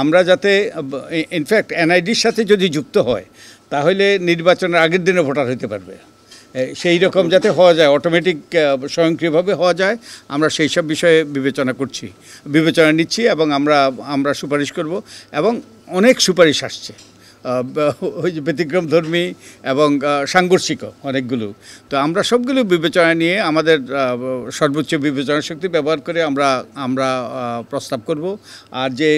আমরা যাতে ইনফ্যাক্ট এনআইডির সাথে যদি যুক্ত হয় তাহলে নির্বাচনের আগের দিনে ভোটার হতে পারবে, সেই রকম যাতে হওয়া যায়, অটোমেটিক স্বয়ংক্রিয়ভাবে হওয়া যায়, আমরা সেই সব বিষয়ে বিবেচনা নিচ্ছি এবং আমরা সুপারিশ করব এবং অনেক সুপারিশ আসছে, ওই যে ব্যতিক্রমধর্মী এবং সাংঘর্ষিকও অনেকগুলো। তো আমরা সবগুলো বিবেচনা নিয়ে আমাদের সর্বোচ্চ বিবেচনা শক্তি ব্যবহার করে আমরা প্রস্তাব করব। আর যে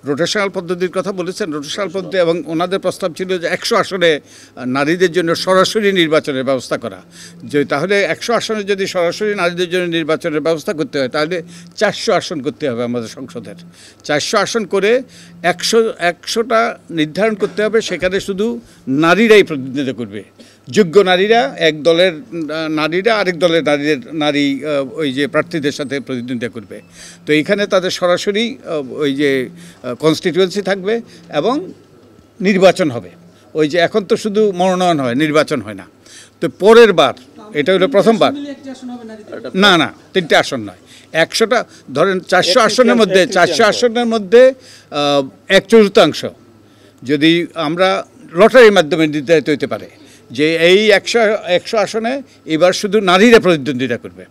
রোটেশনাল পদ্ধতির কথা বলেছেন, রোটেশনাল পদ্ধতি এবং ওনাদের প্রস্তাব ছিল যে 100 আসনে নারীদের জন্য সরাসরি নির্বাচনের ব্যবস্থা করা। যে তাহলে 100 আসনে যদি সরাসরি নারীদের জন্য নির্বাচনের ব্যবস্থা করতে হয় তাহলে 400 আসন করতে হবে আমাদের সংসদের। 400 আসন করে 100টা নির্ধারণ করতে হবে, সেখানে শুধু নারীরাই প্রতিনিধিত্ব করবে। যোগ্য নারীরা এক দলের নারীরা আরেক দলের নারী ওই যে প্রার্থীদের সাথে প্রতিদ্বন্দ্বিতা করবে। তো এখানে তাদের সরাসরি ওই যে কনস্টিটিউয়েন্সি থাকবে এবং নির্বাচন হবে। ওই যে এখন তো শুধু মনোনয়ন হয়, নির্বাচন হয় না। তো পরের বার, এটা হলো প্রথমবার, না 3টে আসন নয়, 100টা ধরেন 400 আসনের মধ্যে 1/4 যদি আমরা লটারির মাধ্যমে নির্ধারিত হতে পারে যে এই 100 আসনে এবার শুধু নারীরা প্রতিদ্বন্দ্বিতা করবে,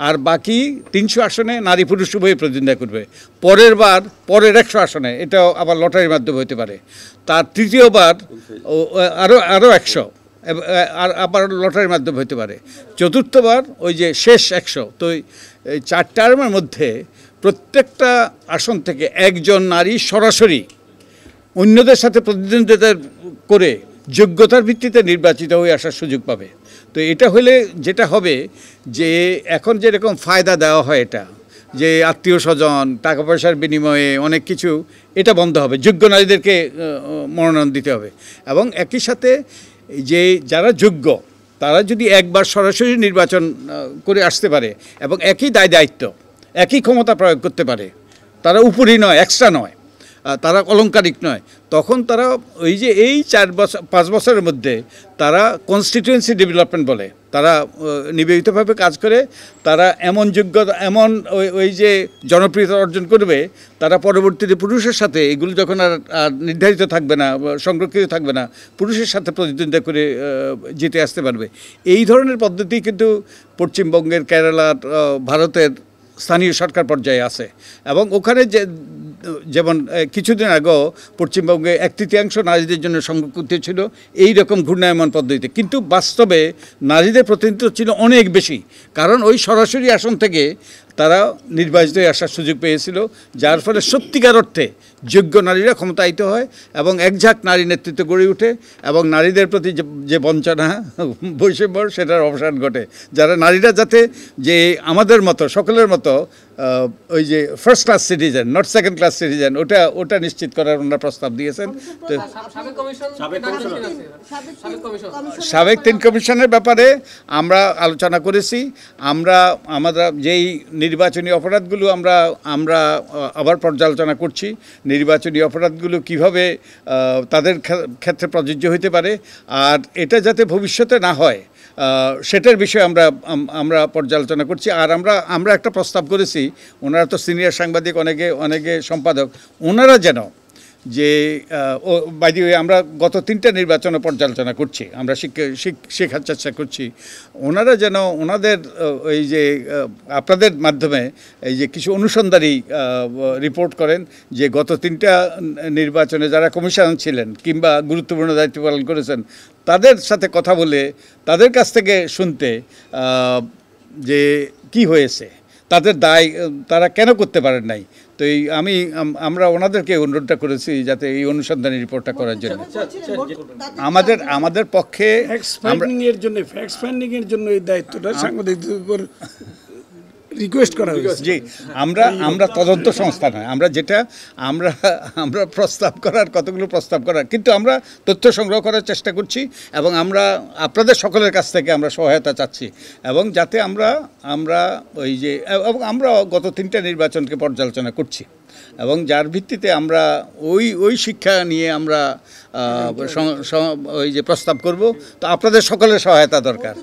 আর বাকি 300 আসনে নারী পুরুষ উভয়ই প্রতিদ্বন্দ্বিতা করবে। পরের 100 আসনে এটাও আবার লটারির মাধ্যমে হতে পারে। তার তৃতীয়বার আরও 100 আর আবার লটারির মাধ্যমে হতে পারে। চতুর্থবার ওই যে শেষ 100। তো এই 4 টার্মের মধ্যে প্রত্যেকটা আসন থেকে একজন নারী সরাসরি অন্যদের সাথে প্রতিদ্বন্দ্বিতা করে যোগ্যতার ভিত্তিতে নির্বাচিত হয়ে আসার সুযোগ পাবে। তো এটা হলে যেটা হবে যে এখন যেরকম ফায়দা দেওয়া হয়, এটা যে আত্মীয় স্বজন টাকা পয়সার বিনিময়ে অনেক কিছু, এটা বন্ধ হবে। যোগ্য নারীদেরকে মনোনয়ন দিতে হবে এবং একই সাথে যে যারা যোগ্য তারা যদি একবার সরাসরি নির্বাচন করে আসতে পারে এবং একই দায়িত্ব একই ক্ষমতা প্রয়োগ করতে পারে, তারা উপরি নয়, এক্সট্রা নয়, তারা অলংকারিক নয়, তখন তারা ওই যে এই 5 বছরের মধ্যে তারা কনস্টিটিউয়েন্সি ডেভেলপমেন্ট বলে, তারা নিবেদিতভাবে কাজ করে, তারা এমন যোগ্যতা এমন ওই যে জনপ্রিয়তা অর্জন করবে, তারা পরবর্তীতে পুরুষের সাথে এগুলো যখন আর নির্ধারিত থাকবে না, সংরক্ষিত থাকবে না, পুরুষের সাথে প্রতিদ্বন্দ্বিতা করে জিতে আসতে পারবে। এই ধরনের পদ্ধতি কিন্তু পশ্চিমবঙ্গের, কেরালার, ভারতের স্থানীয় সরকার পর্যায়ে আছে এবং ওখানে যেমন কিছুদিন আগেও পশ্চিমবঙ্গে 1/3 নারীদের জন্য সংরক্ষিত ছিল এই রকম ঘূর্ণায়মান পদ্ধতিতে, কিন্তু বাস্তবে নারীদের প্রতিনিধিত্ব ছিল অনেক বেশি, কারণ ওই সরাসরি আসন থেকে তারা নির্বাচিত হয়ে আসার সুযোগ পেয়েছিল, যার ফলে সত্যিকার অর্থে যোগ্য নারীরা ক্ষমতায়িত হয় এবং একঝাঁক নারী নেতৃত্ব গড়ে ওঠে এবং নারীদের প্রতি যে বঞ্চনা, বৈষম্য, সেটার অবসান ঘটে। যারা নারীরা যাতে যে আমাদের মতো সকলের মতো ওই যে first class citizen, not second class citizen, ওটা নিশ্চিত করার ওনারা প্রস্তাব দিয়েছেন। তো সাবেক 3 কমিশনের ব্যাপারে আমরা আলোচনা করেছি। আমরা যেই নির্বাচনী অপরাধগুলো আমরা আবার পর্যালোচনা করছি, নির্বাচনী অপরাধগুলো কিভাবে তাদের ক্ষেত্রে প্রযোজ্য হতে পারে, আর এটা যাতে ভবিষ্যতে না হয় সেটার বিষয়ে আমরা পর্যালোচনা করছি। আর আমরা একটা প্রস্তাব করেছি, ওনারা তো সিনিয়র সাংবাদিক, অনেকে সম্পাদক, ওনারা যেন যে বাই দি ওয়ে আমরা গত 3টা নির্বাচনে পর্যালোচনা করছি, আমরা শেখার চেষ্টা করছি, ওনারা যেন ওনাদের ওই যে আপনাদের মাধ্যমে এই যে কিছু অনুসন্ধানী রিপোর্ট করেন যে গত 3টা নির্বাচনে যারা কমিশনার ছিলেন কিংবা গুরুত্বপূর্ণ দায়িত্ব পালন করেছেন, তাদের সাথে কথা বলে তাদের কাছ থেকে শুনতে যে কি হয়েছে, তাদের দায় তারা কেন করতে পারেন নাই। তো আমরা ওনাদেরকে অনুরোধটা করেছি যাতে এই অনুসন্ধানী রিপোর্টটা করার জন্য আমাদের পক্ষে ফ্যাক্ট ফাইন্ডিং এর জন্য এই দায়িত্বটা সাংবাদিকদের উপর রিকোয়েস্ট করা হয়েছে। জি, আমরা তদন্ত সংস্থা নয়, আমরা প্রস্তাব করার কিন্তু আমরা তথ্য সংগ্রহ করার চেষ্টা করছি এবং আমরা আপনাদের সকলের কাছ থেকে আমরা সহায়তা চাচ্ছি এবং যাতে আমরা ওই যে এবং আমরা গত 3টা নির্বাচনকে পর্যালোচনা করছি এবং যার ভিত্তিতে আমরা ওই শিক্ষা নিয়ে আমরা ওই যে প্রস্তাব করব। তো আপনাদের সকলের সহায়তা দরকার।